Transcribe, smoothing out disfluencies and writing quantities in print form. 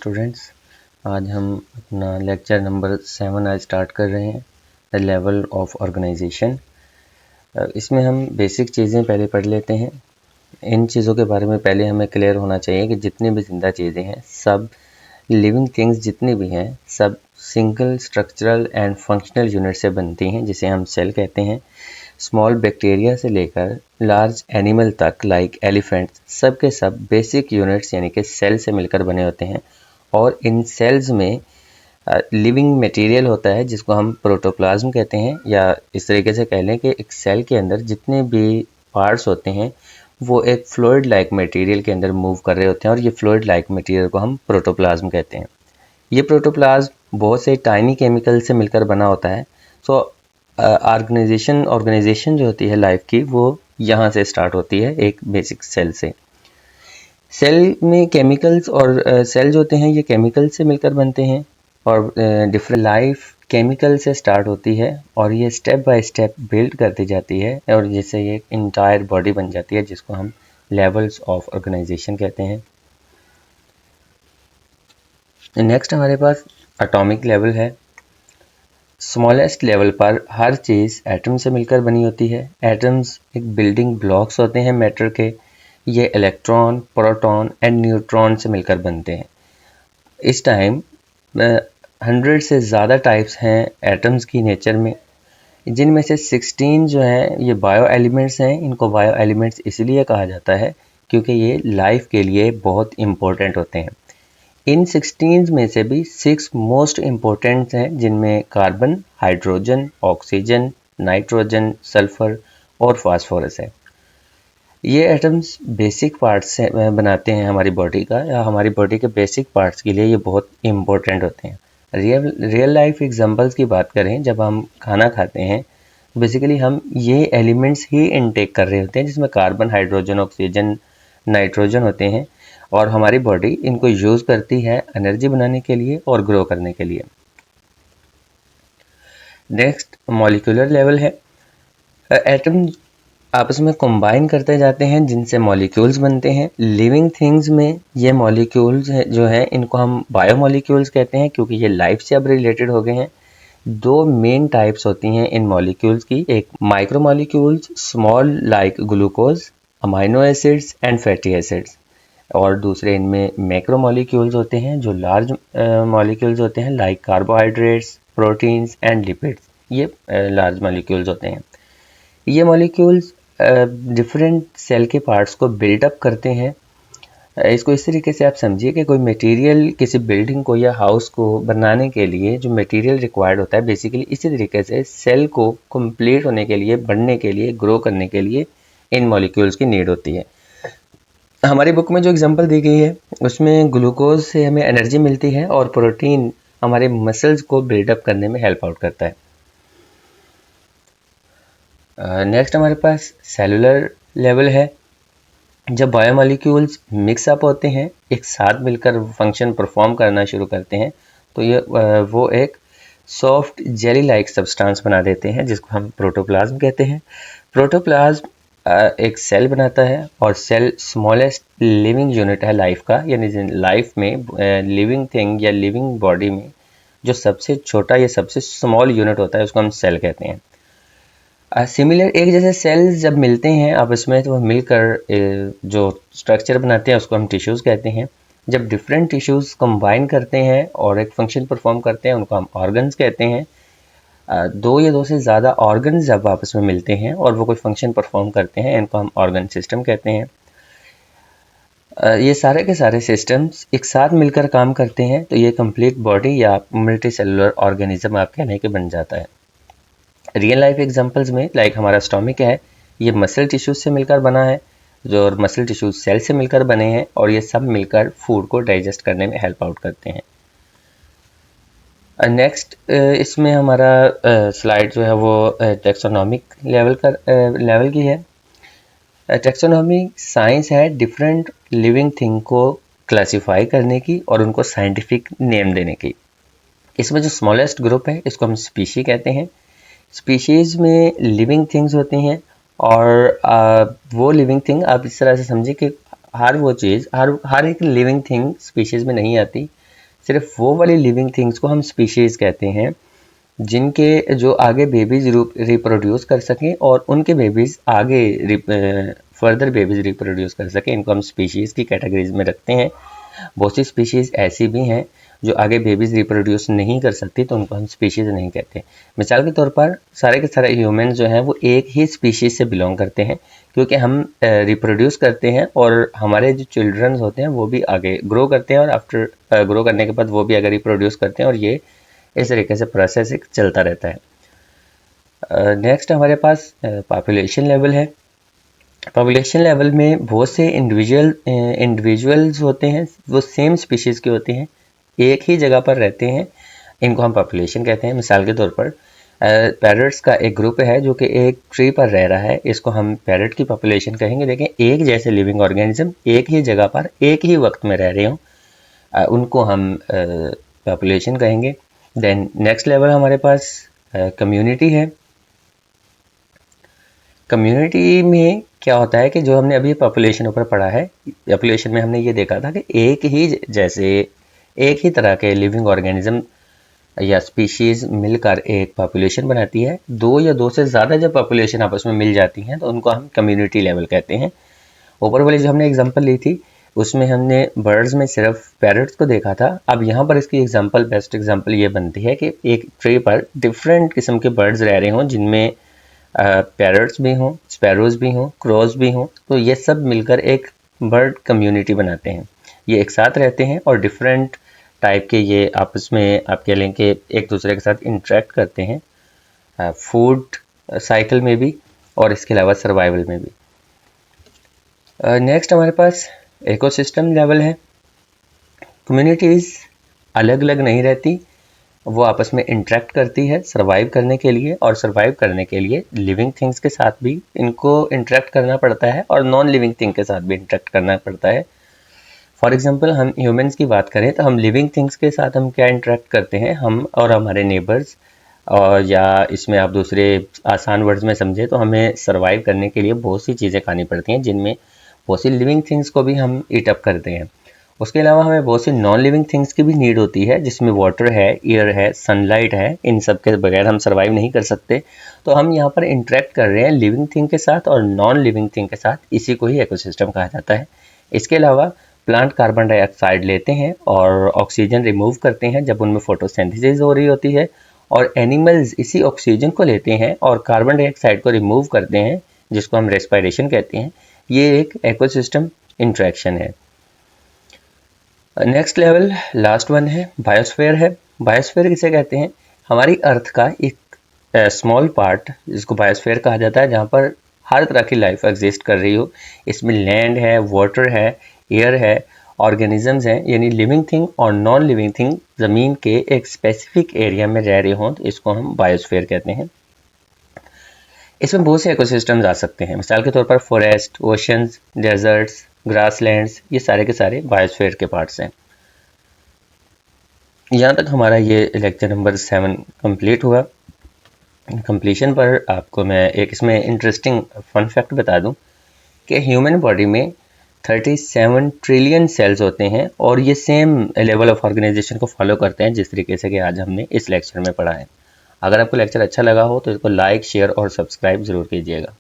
Students, आज हम अपना लेक्चर नंबर 7 आज स्टार्ट कर रहे हैं, द लेवल ऑफ ऑर्गेनाइजेशन। इसमें हम बेसिक चीज़ें पहले पढ़ लेते हैं। इन चीज़ों के बारे में पहले हमें क्लियर होना चाहिए कि जितनी भी जिंदा चीज़ें हैं, सब लिविंग थिंग्स जितनी भी हैं, सब single structural and functional unit से बनती हैं, जिसे हम सेल कहते हैं। स्मॉल बैक्टीरिया से लेकर लार्ज एनिमल तक लाइक एलिफेंट, सब के सब बेसिक यूनिट्स यानी कि सेल से मिलकर बने होते हैं। और इन सेल्स में लिविंग मटेरियल होता है जिसको हम प्रोटोप्लाज्म कहते हैं, या इस तरीके से कह लें कि एक सेल के अंदर जितने भी पार्ट्स होते हैं वो एक फ्लूइड लाइक मटेरियल के अंदर मूव कर रहे होते हैं, और ये फ्लूइड लाइक मटेरियल को हम प्रोटोप्लाज्म कहते हैं। ये प्रोटोप्लाज्म बहुत से टाइनी केमिकल से मिलकर बना होता है। सो ऑर्गेनाइजेशन जो होती है लाइफ की, वो यहाँ से स्टार्ट होती है, एक बेसिक सेल से। सेल में केमिकल्स और सेल जो होते हैं ये केमिकल से मिलकर बनते हैं, और डिफरेंट लाइफ केमिकल से स्टार्ट होती है और ये स्टेप बाय स्टेप बिल्ड करती जाती है, और जिससे ये इंटायर बॉडी बन जाती है, जिसको हम लेवल्स ऑफ ऑर्गेनाइजेशन कहते हैं। नेक्स्ट हमारे पास एटॉमिक लेवल है। स्मॉलेस्ट लेवल पर हर चीज़ एटम से मिलकर बनी होती है। एटम्स एक बिल्डिंग ब्लॉक्स होते हैं मैटर के। ये इलेक्ट्रॉन, प्रोटॉन एंड न्यूट्रॉन से मिलकर बनते हैं। इस टाइम 100 से ज़्यादा टाइप्स हैं एटम्स की नेचर में, जिनमें से 16 जो हैं ये बायो एलिमेंट्स हैं। इनको बायो एलिमेंट्स इसलिए कहा जाता है क्योंकि ये लाइफ के लिए बहुत इम्पोर्टेंट होते हैं। इन 16 में से भी 6 मोस्ट इम्पोर्टेंट हैं, जिनमें carbon, hydrogen, oxygen, nitrogen, sulphur और फास्फोरस है। ये एटम्स बेसिक पार्ट्स से बनाते हैं हमारी बॉडी का, या हमारी बॉडी के बेसिक पार्ट्स के लिए ये बहुत इम्पोर्टेंट होते हैं। रियल लाइफ एग्जांपल्स की बात करें, जब हम खाना खाते हैं बेसिकली हम ये एलिमेंट्स ही इनटेक कर रहे होते हैं, जिसमें कार्बन, हाइड्रोजन, ऑक्सीजन, नाइट्रोजन होते हैं, और हमारी बॉडी इनको यूज़ करती है एनर्जी बनाने के लिए और ग्रो करने के लिए। नेक्स्ट मॉलिक्यूलर लेवल है। एटम आपस में कंबाइन करते जाते हैं, जिनसे मॉलिक्यूल्स बनते हैं। लिविंग थिंग्स में ये मॉलिक्यूल्स जो हैं इनको हम बायोमॉलिक्यूल्स कहते हैं, क्योंकि ये लाइफ से अब रिलेटेड हो गए हैं। दो मेन टाइप्स होती हैं इन मॉलिक्यूल्स की, एक micromolecules small like glucose, amino acids and fatty acids, और दूसरे इनमें मैक्रोमॉलिक्यूल्स होते हैं जो लार्ज मॉलिक्यूल्स होते हैं like carbohydrates, proteins and lipids. ये लार्ज मॉलिक्यूल्स होते हैं। ये मॉलिक्यूल्स डिफरेंट सेल के पार्ट्स को बिल्डअप करते हैं। इसको इस तरीके से आप समझिए कि कोई मटेरियल किसी बिल्डिंग को या हाउस को बनाने के लिए जो मटेरियल रिक्वायर्ड होता है, बेसिकली इसी तरीके से सेल को कंप्लीट होने के लिए, बढ़ने के लिए, ग्रो करने के लिए इन मॉलिक्यूल्स की नीड होती है। हमारी बुक में जो एग्जांपल दी गई है उसमें ग्लूकोज से हमें एनर्जी मिलती है, और प्रोटीन हमारे मसल्स को बिल्डअप करने में हेल्प आउट करता है। नेक्स्ट हमारे पास सेलुलर लेवल है। जब बायोमॉलिक्यूल्स मिक्सअप होते हैं, एक साथ मिलकर फंक्शन परफॉर्म करना शुरू करते हैं, तो ये वो एक सॉफ्ट जेली लाइक सब्सटेंस बना देते हैं, जिसको हम प्रोटोप्लाज्म कहते हैं। प्रोटोप्लाज्म एक सेल बनाता है, और सेल स्मॉलेस्ट लिविंग यूनिट है लाइफ का, यानी लाइफ में लिविंग थिंग या लिविंग बॉडी में जो सबसे छोटा या सबसे स्मॉल यूनिट होता है उसको हम सेल कहते हैं। सिमिलर एक जैसे सेल्स जब मिलते हैं आपस में, तो मिलकर जो स्ट्रक्चर बनाते हैं उसको हम टिश्यूज़ कहते हैं। जब डिफरेंट टिश्यूज़ कंबाइन करते हैं और एक फंक्शन परफॉर्म करते हैं, उनको हम ऑर्गन्स कहते हैं। दो या दो से ज़्यादा ऑर्गन्स जब आपस में मिलते हैं और वो कोई फंक्शन परफॉर्म करते हैं, इनको हम ऑर्गन सिस्टम कहते हैं। ये सारे के सारे सिस्टम्स एक साथ मिलकर काम करते हैं, तो ये कंप्लीट बॉडी या मल्टी सेलुलर ऑर्गेनिज्म आप कहने के बन जाता है। रियल लाइफ एग्जांपल्स में लाइक हमारा स्टोमिक है, ये मसल टिश्यूज से मिलकर बना है, जो और मसल टिश्यूज सेल से मिलकर बने हैं, और ये सब मिलकर फूड को डाइजेस्ट करने में हेल्प आउट करते हैं। नेक्स्ट इसमें हमारा स्लाइड जो है वो टेक्सोनॉमिक लेवल की है। टेक्सोनॉमी साइंस है डिफरेंट लिविंग थिंग को क्लासीफाई करने की और उनको साइंटिफिक नेम देने की। इसमें जो स्मॉलेस्ट ग्रुप है इसको हम स्पीशी कहते हैं। स्पीशीज़ में लिविंग थिंग्स होती हैं, और वो लिविंग थिंग आप इस तरह से समझिए कि हर वो चीज़ हर एक लिविंग थिंग स्पीशीज़ में नहीं आती। सिर्फ वो वाली लिविंग थिंग्स को हम स्पीशीज़ कहते हैं जिनके जो आगे बेबीज रिप्रोड्यूस कर सकें और उनके बेबीज आगे फर्दर बेबीज रिप्रोड्यूस कर सकें, इनको हम स्पीशीज़ की कैटेगरीज में रखते हैं। बहुत सी स्पीशीज़ ऐसी भी हैं जो आगे बेबीज रिप्रोड्यूस नहीं कर सकती, तो उनको हम स्पीशीज़ नहीं कहते। मिसाल के तौर पर सारे के सारे ह्यूमन जो हैं वो एक ही स्पीशीज़ से बिलोंग करते हैं, क्योंकि हम रिप्रोड्यूस करते हैं और हमारे जो चिल्ड्रन होते हैं वो भी आगे ग्रो करते हैं और आफ्टर ग्रो करने के बाद वो भी आगे रिप्रोड्यूस करते हैं और ये इस तरीके से प्रोसेस एक चलता रहता है। नेक्स्ट हमारे पास पॉपुलेशन लेवल है। पॉपुलेशन लेवल में बहुत से इंडिविजुअल्स होते हैं, वो सेम स्पीशीज़ के होते हैं, एक ही जगह पर रहते हैं, इनको हम पॉपुलेशन कहते हैं। मिसाल के तौर पर पैरट्स का एक ग्रुप है जो कि एक ट्री पर रह रहा है, इसको हम पैरट की पॉपुलेशन कहेंगे। देखें, एक जैसे लिविंग ऑर्गेनिज्म एक ही जगह पर एक ही वक्त में रह रहे हों, उनको हम पॉपुलेशन कहेंगे। देन नेक्स्ट लेवल हमारे पास कम्युनिटी है। कम्युनिटी में क्या होता है कि जो हमने अभी पॉपुलेशन ऊपर पढ़ा है, पॉपुलेशन में हमने ये देखा था कि एक ही तरह के लिविंग ऑर्गेनिज्म या स्पीशीज़ मिलकर एक पॉपुलेशन बनाती है। दो या दो से ज़्यादा जब पॉपुलेशन आपस में मिल जाती हैं तो उनको हम कम्युनिटी लेवल कहते हैं। ऊपर वाली जो हमने एग्जांपल ली थी उसमें हमने बर्ड्स में सिर्फ पैरट्स को देखा था। अब यहाँ पर इसकी एग्जांपल, बेस्ट एग्जांपल ये बनती है कि एक ट्री पर डिफरेंट किस्म के बर्ड्स रह रहे हों, जिनमें पैरट्स भी हों, स्पैरोज भी हों, क्रोज भी हों, तो ये सब मिलकर एक बर्ड कम्युनिटी बनाते हैं। ये एक साथ रहते हैं और डिफरेंट टाइप के ये आपस में आप कह लें कि एक दूसरे के साथ इंटरेक्ट करते हैं, फूड साइकिल में भी और इसके अलावा सर्वाइवल में भी। नेक्स्ट हमारे पास इकोसिस्टम लेवल है। कम्युनिटीज़ अलग अलग नहीं रहती, वो आपस में इंटरेक्ट करती है सर्वाइव करने के लिए, और सर्वाइव करने के लिए लिविंग थिंग्स के साथ भी इनको इंटरेक्ट करना पड़ता है और नॉन लिविंग थिंग के साथ भी इंटरेक्ट करना पड़ता है। फॉर एग्जांपल हम ह्यूमंस की बात करें तो हम लिविंग थिंग्स के साथ हम क्या इंटरेक्ट करते हैं, हम और हमारे नेबर्स, और या इसमें आप दूसरे आसान वर्ड्स में समझे तो हमें सर्वाइव करने के लिए बहुत सी चीज़ें खानी पड़ती हैं, जिनमें बहुत सी लिविंग थिंग्स को भी हम ईट अप करते हैं। उसके अलावा हमें बहुत सी नॉन लिविंग थिंग्स की भी नीड होती है, जिसमें वाटर है, एयर है, सनलाइट है। इन सब के बगैर हम सर्वाइव नहीं कर सकते। तो हम यहाँ पर इंटरेक्ट कर रहे हैं लिविंग थिंग के साथ और नॉन लिविंग थिंग के साथ, इसी को ही इकोसिस्टम कहा जाता है। इसके अलावा प्लांट कार्बन डाइऑक्साइड लेते हैं और ऑक्सीजन रिमूव करते हैं जब उनमें फोटोसिंथेसिस हो रही होती है, और एनिमल्स इसी ऑक्सीजन को लेते हैं और कार्बन डाइऑक्साइड को रिमूव करते हैं, जिसको हम रेस्पिरेशन कहते हैं। ये एक इकोसिस्टम इंटरेक्शन है। नेक्स्ट लेवल, लास्ट वन है, बायोस्फीयर है। बायोस्फीयर किसे कहते हैं? हमारी अर्थ का एक स्मॉल पार्ट, जिसको बायोस्फीयर कहा जाता है, जहाँ पर हर तरह की लाइफ एग्जिस्ट कर रही हो। इसमें लैंड है, वाटर है, एयर है, ऑर्गेनिजम्स हैं, यानी लिविंग थिंग और नॉन लिविंग थिंग ज़मीन के एक स्पेसिफिक एरिया में रह रहे हों, तो इसको हम बायोस्फीयर कहते हैं। इसमें बहुत से इकोसिस्टम्स आ सकते हैं। मिसाल के तौर पर फॉरेस्ट, ओशंस, डेजर्ट्स, ग्रासलैंड्स, ये सारे के सारे बायोस्फीयर के पार्ट्स हैं। यहाँ तक हमारा ये लेक्चर नंबर 7 कंप्लीट हुआ। कंप्लीशन पर आपको मैं एक इसमें इंटरेस्टिंग फन फैक्ट बता दूं कि ह्यूमन बॉडी में 37 ट्रिलियन सेल्स होते हैं और ये सेम लेवल ऑफ ऑर्गेनाइजेशन को फॉलो करते हैं जिस तरीके से कि आज हमने इस लेक्चर में पढ़ा है। अगर आपको लेक्चर अच्छा लगा हो तो इसको लाइक, शेयर और सब्सक्राइब ज़रूर कीजिएगा।